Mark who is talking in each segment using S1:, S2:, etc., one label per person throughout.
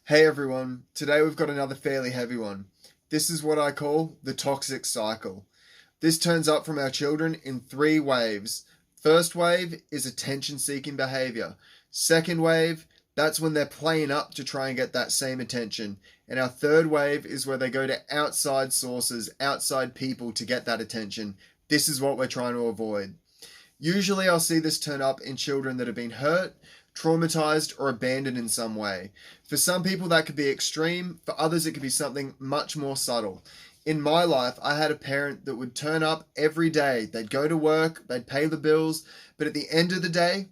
S1: Hey everyone, today we've got another fairly heavy one. This is what I call the toxic cycle. This turns up from our children in three waves. First wave is attention seeking behavior. Second wave, that's when they're playing up to try and get that same attention. And our third wave is where they go to outside sources, outside people to get that attention. This is what we're trying to avoid. Usually I'll see this turn up in children that have been hurt, traumatized, or abandoned in some way. For some people that could be extreme, for others it could be something much more subtle. In my life, I had a parent that would turn up every day. They'd go to work, they'd pay the bills, but at the end of the day,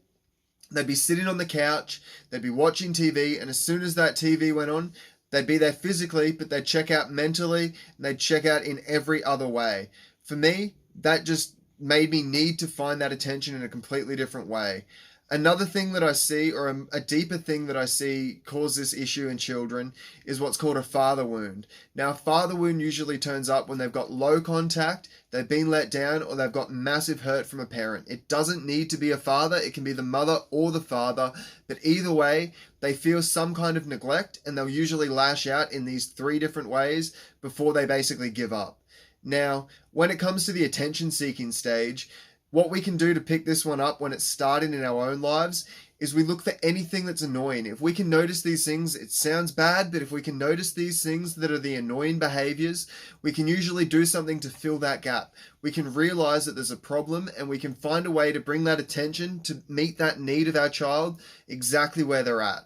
S1: they'd be sitting on the couch, they'd be watching TV, and as soon as that TV went on, they'd be there physically, but they'd check out mentally, and they'd check out in every other way. For me, that just made me need to find that attention in a completely different way. Another thing that I see, or a deeper thing that I see cause this issue in children, is what's called a father wound. Now, a father wound usually turns up when they've got low contact, they've been let down, or they've got massive hurt from a parent. It doesn't need to be a father, it can be the mother or the father, but either way, they feel some kind of neglect, and they'll usually lash out in these three different ways before they basically give up. Now, when it comes to the attention seeking stage, what we can do to pick this one up when it's starting in our own lives is we look for anything that's annoying. If we can notice these things, it sounds bad, but if we can notice these things that are the annoying behaviors, we can usually do something to fill that gap. We can realize that there's a problem and we can find a way to bring that attention to meet that need of our child exactly where they're at.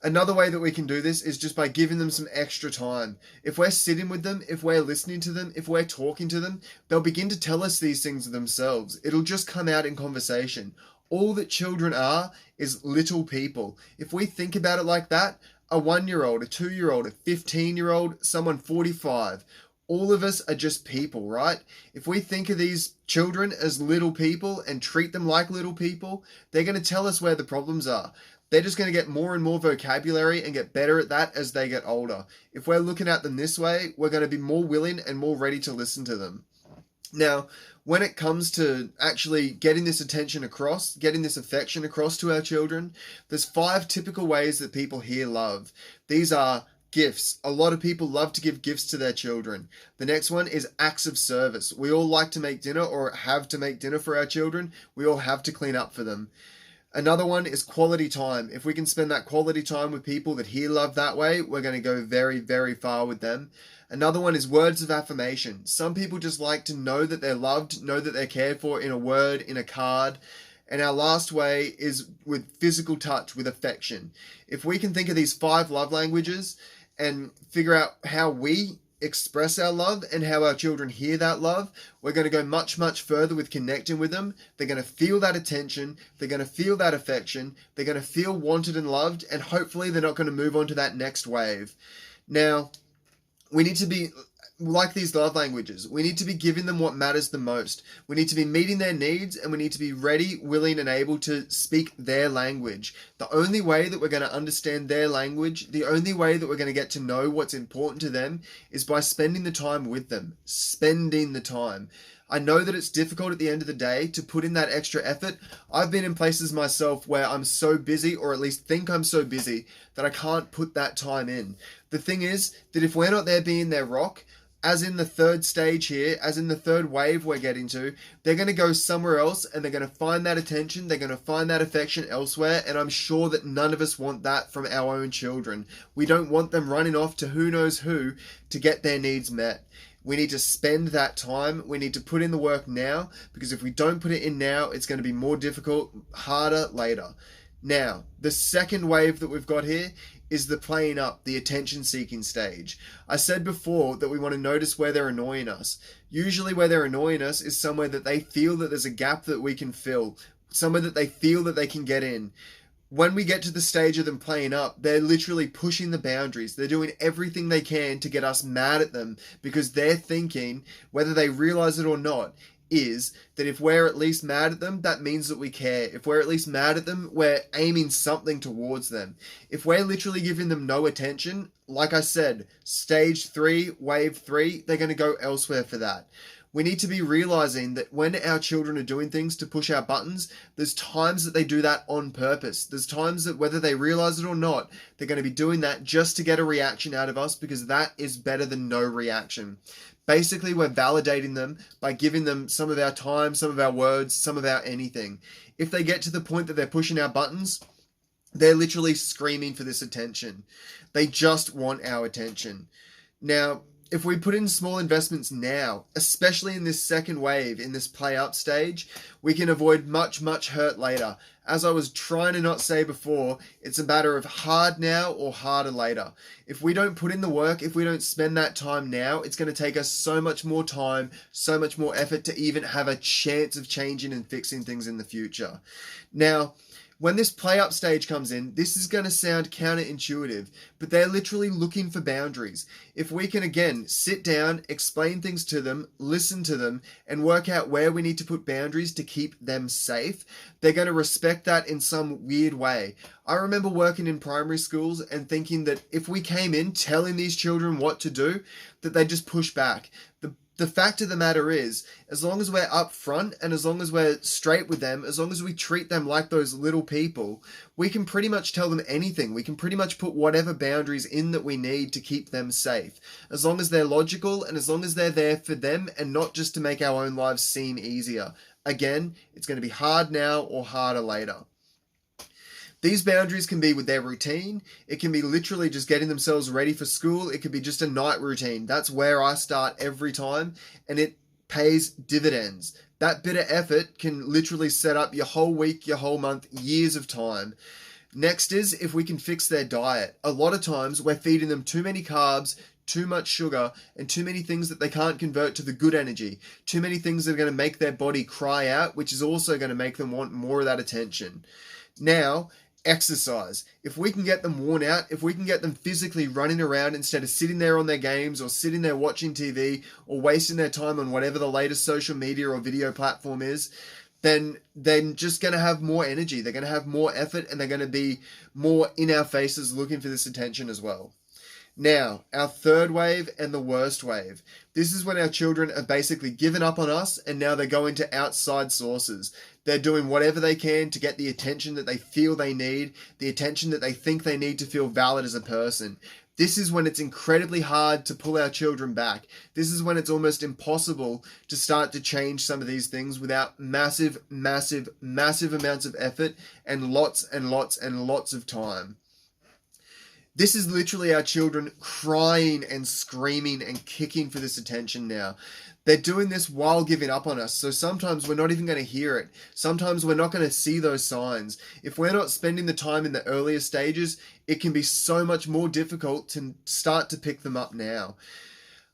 S1: Another way that we can do this is just by giving them some extra time. If we're sitting with them, if we're listening to them, if we're talking to them, they'll begin to tell us these things themselves. It'll just come out in conversation. All that children are is little people. If we think about it like that, a 1-year-old, a 2-year-old, a 15-year-old, someone 45, all of us are just people, right? If we think of these children as little people and treat them like little people, they're going to tell us where the problems are. They're just going to get more and more vocabulary and get better at that as they get older. If we're looking at them this way, we're going to be more willing and more ready to listen to them. Now, when it comes to actually getting this attention across, getting this affection across to our children, there's 5 typical ways that people hear love. These are gifts. A lot of people love to give gifts to their children. The next one is acts of service. We all like to make dinner or have to make dinner for our children. We all have to clean up for them. Another one is quality time. If we can spend that quality time with people that hear love that way, we're going to go very, very far with them. Another one is words of affirmation. Some people just like to know that they're loved, know that they're cared for in a word, in a card. And our last way is with physical touch, with affection. If we can think of these 5 love languages and figure out how we express our love and how our children hear that love, we're going to go much, much further with connecting with them. They're going to feel that attention, they're going to feel that affection, they're going to feel wanted and loved, and hopefully they're not going to move on to that next wave. Now, we need to be like these love languages. We need to be giving them what matters the most. We need to be meeting their needs, and we need to be ready, willing, and able to speak their language. The only way that we're going to understand their language, the only way that we're going to get to know what's important to them is by spending the time with them. Spending the time. I know that it's difficult at the end of the day to put in that extra effort. I've been in places myself where I'm so busy, or at least think I'm so busy, that I can't put that time in. The thing is that if we're not there being their rock, as in the third stage here, as in the third wave we're getting to, they're going to go somewhere else and they're going to find that attention, they're going to find that affection elsewhere, and I'm sure that none of us want that from our own children. We don't want them running off to who knows who to get their needs met. We need to spend that time, we need to put in the work now, because if we don't put it in now, it's going to be more difficult, harder later. Now, the second wave that we've got here is the playing up, the attention seeking stage. I said before that we want to notice where they're annoying us. Usually where they're annoying us is somewhere that they feel that there's a gap that we can fill, somewhere that they feel that they can get in. When we get to the stage of them playing up, they're literally pushing the boundaries. They're doing everything they can to get us mad at them because they're thinking, whether they realize it or not, is that if we're at least mad at them, that means that we care. If we're at least mad at them, we're aiming something towards them. If we're literally giving them no attention, like I said, stage 3, wave 3, they're going to go elsewhere for that. We need to be realizing that when our children are doing things to push our buttons, there's times that they do that on purpose. There's times that whether they realize it or not, they're going to be doing that just to get a reaction out of us, because that is better than no reaction. Basically, we're validating them by giving them some of our time, some of our words, some of our anything. If they get to the point that they're pushing our buttons, they're literally screaming for this attention. They just want our attention. Now, if we put in small investments now, especially in this second wave, in this play up stage, we can avoid much, much hurt later. As I was trying to not say before, it's a matter of hard now or harder later. If we don't put in the work, if we don't spend that time now, it's going to take us so much more time, so much more effort to even have a chance of changing and fixing things in the future. Now, when this play up stage comes in, this is going to sound counterintuitive, but they're literally looking for boundaries. If we can, again, sit down, explain things to them, listen to them, and work out where we need to put boundaries to keep them safe, they're going to respect that in some weird way. I remember working in primary schools and thinking that if we came in telling these children what to do, that they'd just push back. The fact of the matter is, as long as we're upfront and as long as we're straight with them, as long as we treat them like those little people, we can pretty much tell them anything. We can pretty much put whatever boundaries in that we need to keep them safe. As long as they're logical and as long as they're there for them and not just to make our own lives seem easier. Again, it's going to be hard now or harder later. These boundaries can be with their routine. It can be literally just getting themselves ready for school. It could be just a night routine. That's where I start every time, and it pays dividends. That bit of effort can literally set up your whole week, your whole month, years of time. Next is if we can fix their diet. A lot of times we're feeding them too many carbs, too much sugar, and too many things that they can't convert to the good energy. Too many things that are going to make their body cry out, which is also going to make them want more of that attention. Now, exercise. If we can get them worn out, if we can get them physically running around instead of sitting there on their games or sitting there watching TV or wasting their time on whatever the latest social media or video platform is, then they're just going to have more energy. They're going to have more effort and they're going to be more in our faces looking for this attention as well. Now, our third wave and the worst wave. This is when our children have basically given up on us and now they're going to outside sources. They're doing whatever they can to get the attention that they feel they need, the attention that they think they need to feel valid as a person. This is when it's incredibly hard to pull our children back. This is when it's almost impossible to start to change some of these things without massive, massive, massive amounts of effort and lots and lots and lots of time. This is literally our children crying and screaming and kicking for this attention now. They're doing this while giving up on us, so sometimes we're not even going to hear it. Sometimes we're not going to see those signs. If we're not spending the time in the earlier stages, it can be so much more difficult to start to pick them up now.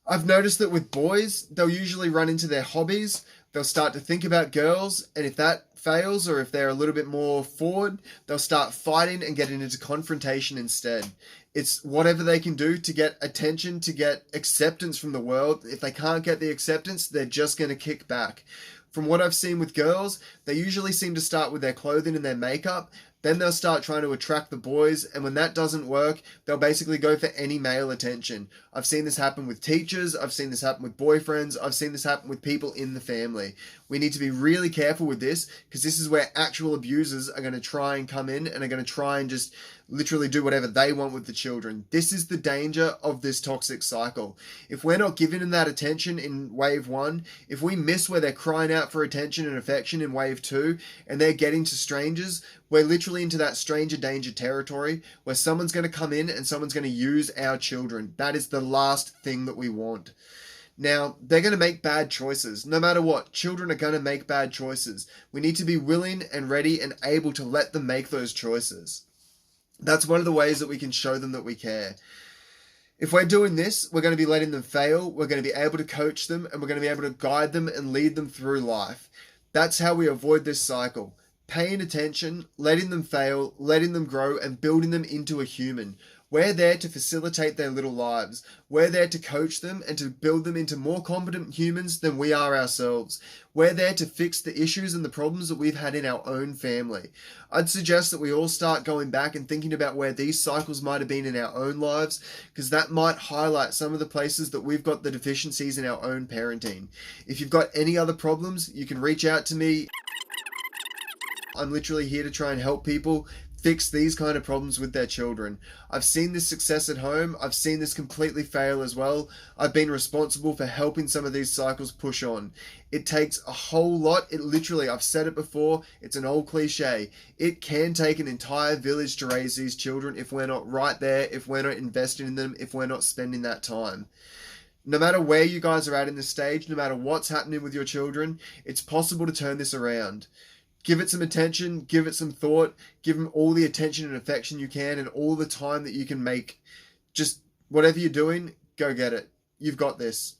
S1: I've noticed that with boys, they'll usually run into their hobbies. They'll start to think about girls, and if that fails or if they're a little bit more forward, they'll start fighting and getting into confrontation instead. It's whatever they can do to get attention, to get acceptance from the world. If they can't get the acceptance, they're just going to kick back. From what I've seen with girls, they usually seem to start with their clothing and their makeup. Then they'll start trying to attract the boys, and when that doesn't work, they'll basically go for any male attention. I've seen this happen with teachers, I've seen this happen with boyfriends, I've seen this happen with people in the family. We need to be really careful with this, because this is where actual abusers are going to try and come in and are going to try and just literally do whatever they want with the children. This is the danger of this toxic cycle. If we're not giving them that attention in wave 1, if we miss where they're crying out for attention and affection in wave 2, and they're getting to strangers, we're literally into that stranger danger territory where someone's going to come in and someone's going to use our children. That is the last thing that we want. Now, they're going to make bad choices. No matter what, children are going to make bad choices. We need to be willing and ready and able to let them make those choices. That's one of the ways that we can show them that we care. If we're doing this, we're going to be letting them fail, we're going to be able to coach them, and we're going to be able to guide them and lead them through life. That's how we avoid this cycle. Paying attention, letting them fail, letting them grow, and building them into a human. We're there to facilitate their little lives. We're there to coach them and to build them into more competent humans than we are ourselves. We're there to fix the issues and the problems that we've had in our own family. I'd suggest that we all start going back and thinking about where these cycles might have been in our own lives, because that might highlight some of the places that we've got the deficiencies in our own parenting. If you've got any other problems, you can reach out to me. I'm literally here to try and help people fix these kind of problems with their children. I've seen this success at home. I've seen this completely fail as well. I've been responsible for helping some of these cycles push on. It takes a whole lot. It literally, I've said it before, it's an old cliche. It can take an entire village to raise these children if we're not right there, if we're not investing in them, if we're not spending that time. No matter where you guys are at in this stage, no matter what's happening with your children, it's possible to turn this around. Give it some attention, give it some thought, give them all the attention and affection you can and all the time that you can make. Just whatever you're doing, go get it. You've got this.